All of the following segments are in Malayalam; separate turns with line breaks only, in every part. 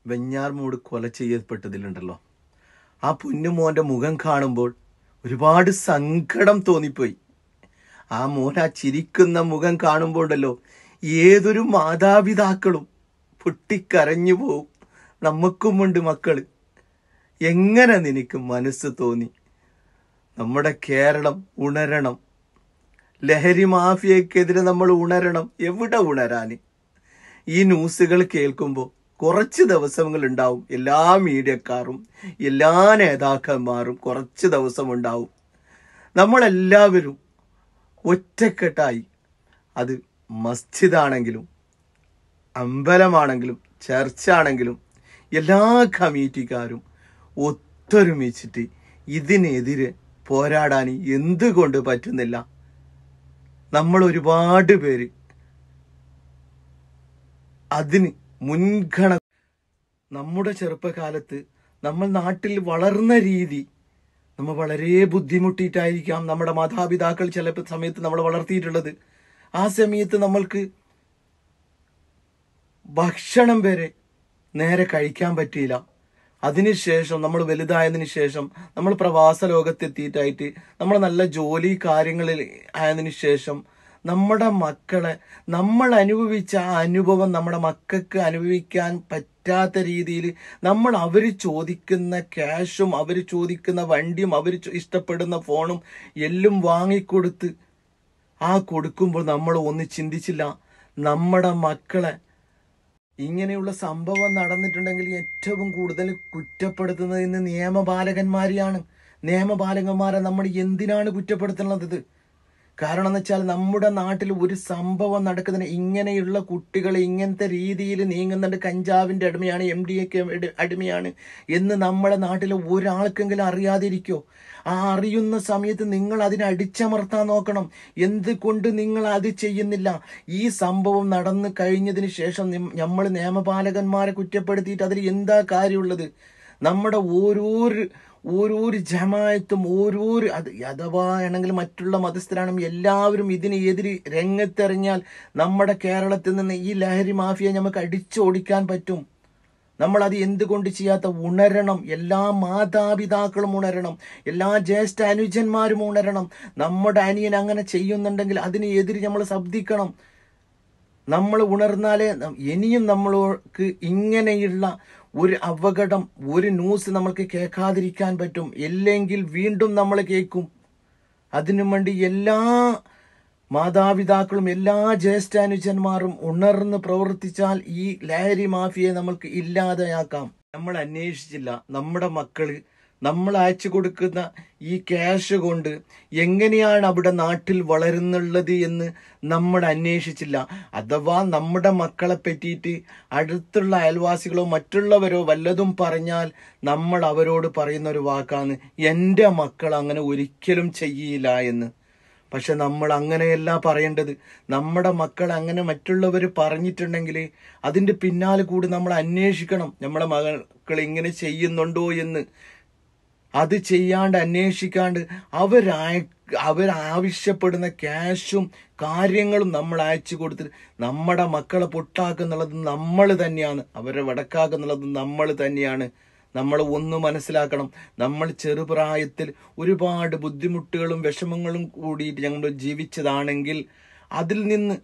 വെഞ്ഞാർമൂട് കൊല ചെയ്യപ്പെട്ടതിലുണ്ടല്ലോ, ആ പൊന്നുമോൻ്റെ മുഖം കാണുമ്പോൾ ഒരുപാട് സങ്കടം തോന്നിപ്പോയി. ആ മോൻ ആ ചിരിക്കുന്ന മുഖം കാണുമ്പോൾ ഉണ്ടല്ലോ, ഏതൊരു മാതാപിതാക്കളും പൊട്ടിക്കരഞ്ഞു പോവും. നമുക്കുമുണ്ട് മക്കള്. എങ്ങനെ നിനക്ക് മനസ്സ് തോന്നി? നമ്മുടെ കേരളം ഉണരണം. ലഹരി മാഫിയക്കെതിരെ നമ്മൾ ഉണരണം. എവിടെ ഉണരാന്? ഈ ന്യൂസുകൾ കേൾക്കുമ്പോൾ കുറച്ച് ദിവസങ്ങൾ ഉണ്ടാവും. എല്ലാ മീഡിയക്കാരും എല്ലാ നേതാക്കന്മാരും കുറച്ച് ദിവസം ഉണ്ടാവും. നമ്മളെല്ലാവരും ഒറ്റക്കെട്ടായി, അത് മസ്ജിദാണെങ്കിലും അമ്പലമാണെങ്കിലും ചർച്ച ആണെങ്കിലും എല്ലാ കമ്മിറ്റിക്കാരും ഒത്തൊരുമിച്ചിട്ട് ഇതിനെതിരെ പോരാടാൻ എന്തുകൊണ്ട് പറ്റുന്നില്ല? നമ്മൾ ഒരുപാട് പേര് അതിന് മുൻഗണന. നമ്മുടെ ചെറുപ്പകാലത്ത് നമ്മൾ നാട്ടിൽ വളർന്ന രീതി നമ്മൾ വളരെ ബുദ്ധിമുട്ടിയിട്ടായിരിക്കാം നമ്മുടെ മാതാപിതാക്കൾ ചില സമയത്ത് നമ്മൾ വളർത്തിയിട്ടുള്ളത്. ആ സമയത്ത് നമ്മൾക്ക് ഭക്ഷണം വരെ നേരെ കഴിക്കാൻ പറ്റിയില്ല. അതിനുശേഷം നമ്മൾ വലുതായതിനു ശേഷം നമ്മൾ പ്രവാസ ലോകത്തെത്തിയിട്ടായിട്ട് നമ്മൾ നല്ല ജോലി കാര്യങ്ങളിൽ ആയതിനു ശേഷം നമ്മുടെ മക്കളെ നമ്മൾ അനുഭവിച്ച ആ അനുഭവം നമ്മുടെ മക്കൾക്ക് അനുഭവിക്കാൻ പറ്റാത്ത രീതിയിൽ നമ്മൾ അവർ ചോദിക്കുന്ന ക്യാഷും അവർ ചോദിക്കുന്ന വണ്ടിയും അവർ ഇഷ്ടപ്പെടുന്ന ഫോണും എല്ലാം വാങ്ങിക്കൊടുത്ത് ആ കൊടുക്കുമ്പോൾ നമ്മൾ ഒന്ന് ചിന്തിച്ചില്ല, നമ്മുടെ മക്കളെ ഇങ്ങനെയുള്ള സംഭവം നടന്നിട്ടുണ്ടെങ്കിൽ ഏറ്റവും കൂടുതൽ കുറ്റപ്പെടുത്തുന്നത് ഇന്ന് നിയമപാലകന്മാരെയാണ്. നിയമപാലകന്മാരെ നമ്മൾ എന്തിനാണ് കുറ്റപ്പെടുത്തുന്നത്? കാരണം എന്ന് വെച്ചാൽ നമ്മുടെ നാട്ടിൽ ഒരു സംഭവം നടക്കുന്നതിന് ഇങ്ങനെയുള്ള കുട്ടികൾ ഇങ്ങനത്തെ രീതിയിൽ നീങ്ങുന്നുണ്ട്. കഞ്ചാവിൻ്റെ അടിമയാണ്, MDA അടിമയാണ് എന്ന് നമ്മുടെ നാട്ടിൽ ഒരാൾക്കെങ്കിലും അറിയാതിരിക്കോ? ആ അറിയുന്ന സമയത്ത് നിങ്ങൾ അതിനെ അടിച്ചമർത്താൻ നോക്കണം. എന്തുകൊണ്ട് നിങ്ങൾ അത് ചെയ്യുന്നില്ല? ഈ സംഭവം നടന്നു കഴിഞ്ഞതിന് ശേഷം നമ്മൾ നിയമപാലകന്മാരെ കുറ്റപ്പെടുത്തിയിട്ട് അതിൽ എന്താ കാര്യമുള്ളത്? നമ്മുടെ ഓരോരു ജമായത്തും അത് അഥവാ ആണെങ്കിൽ മറ്റുള്ള മതസ്ഥരാണെങ്കിൽ എല്ലാവരും ഇതിനെതിരെ രംഗത്തെറിഞ്ഞാൽ നമ്മുടെ കേരളത്തിൽ നിന്ന് ഈ ലഹരി മാഫിയ നമുക്ക് അടിച്ചോടിക്കാൻ പറ്റും. നമ്മൾ അത് എന്തുകൊണ്ട് ചെയ്യാത്ത? ഉണരണം. എല്ലാ മാതാപിതാക്കളും ഉണരണം. എല്ലാ ജ്യേഷ്ഠ അനുജന്മാരും ഉണരണം. നമ്മുടെ അനിയൻ അങ്ങനെ ചെയ്യുന്നുണ്ടെങ്കിൽ അതിനെതിരെ നമ്മൾ ശബ്ദിക്കണം. നമ്മൾ ഉണർന്നാലേ ഇനിയും നമ്മൾക്ക് ഇങ്ങനെയുള്ള ഒരു അപകടം, ഒരു ന്യൂസ് നമ്മൾക്ക് കേൾക്കാതിരിക്കാൻ പറ്റും. ഇല്ലെങ്കിൽ വീണ്ടും നമ്മൾ കേൾക്കും. അതിനു വേണ്ടി എല്ലാ മാതാപിതാക്കളും എല്ലാ ജ്യേഷ്ഠാനുജന്മാരും ഉണർന്ന് പ്രവർത്തിച്ചാൽ ഈ ലഹരി മാഫിയെ നമ്മൾക്ക് ഇല്ലാതെയാക്കാം. നമ്മൾ അന്വേഷിച്ചില്ല നമ്മുടെ മക്കള് നമ്മൾ അയച്ചു കൊടുക്കുന്ന ഈ ക്യാഷ് കൊണ്ട് എങ്ങനെയാണ് അവിടെ നാട്ടിൽ വളരുന്നുള്ളത് എന്ന് നമ്മൾ അന്വേഷിച്ചില്ല. അഥവാ നമ്മുടെ മക്കളെ പറ്റിയിട്ട് അടുത്തുള്ള അയൽവാസികളോ മറ്റുള്ളവരോ വല്ലതും പറഞ്ഞാൽ നമ്മൾ അവരോട് പറയുന്ന ഒരു വാക്കാണ്, എൻ്റെ മക്കൾ അങ്ങനെ ഒരിക്കലും ചെയ്യില്ല എന്ന്. പക്ഷെ നമ്മൾ അങ്ങനെയല്ല പറയേണ്ടത്. നമ്മുടെ മക്കൾ അങ്ങനെ മറ്റുള്ളവർ പറഞ്ഞിട്ടുണ്ടെങ്കിൽ അതിൻ്റെ പിന്നാലെ കൂടി നമ്മൾ അന്വേഷിക്കണം, നമ്മുടെ മക്കൾ ഇങ്ങനെ ചെയ്യുന്നുണ്ടോ എന്ന്. അത് ചെയ്യാണ്ട് അന്വേഷിക്കാണ്ട് അവരാവശ്യപ്പെടുന്ന ക്യാഷും കാര്യങ്ങളും നമ്മൾ അയച്ചു കൊടുത്തിട്ട് നമ്മുടെ മക്കളെ പൊട്ടാക്കുന്നുള്ളത് നമ്മൾ തന്നെയാണ്, അവരെ വടക്കാക്കുന്നുള്ളത് നമ്മൾ തന്നെയാണ്. നമ്മൾ ഒന്ന് മനസ്സിലാക്കണം, നമ്മൾ ചെറുപ്രായത്തിൽ ഒരുപാട് ബുദ്ധിമുട്ടുകളും വിഷമങ്ങളും കൂടിയിട്ട് ഞങ്ങൾ ജീവിച്ചതാണെങ്കിൽ അതിൽ നിന്ന്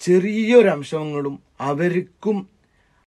ചെറിയൊരംശങ്ങളും അവർക്കും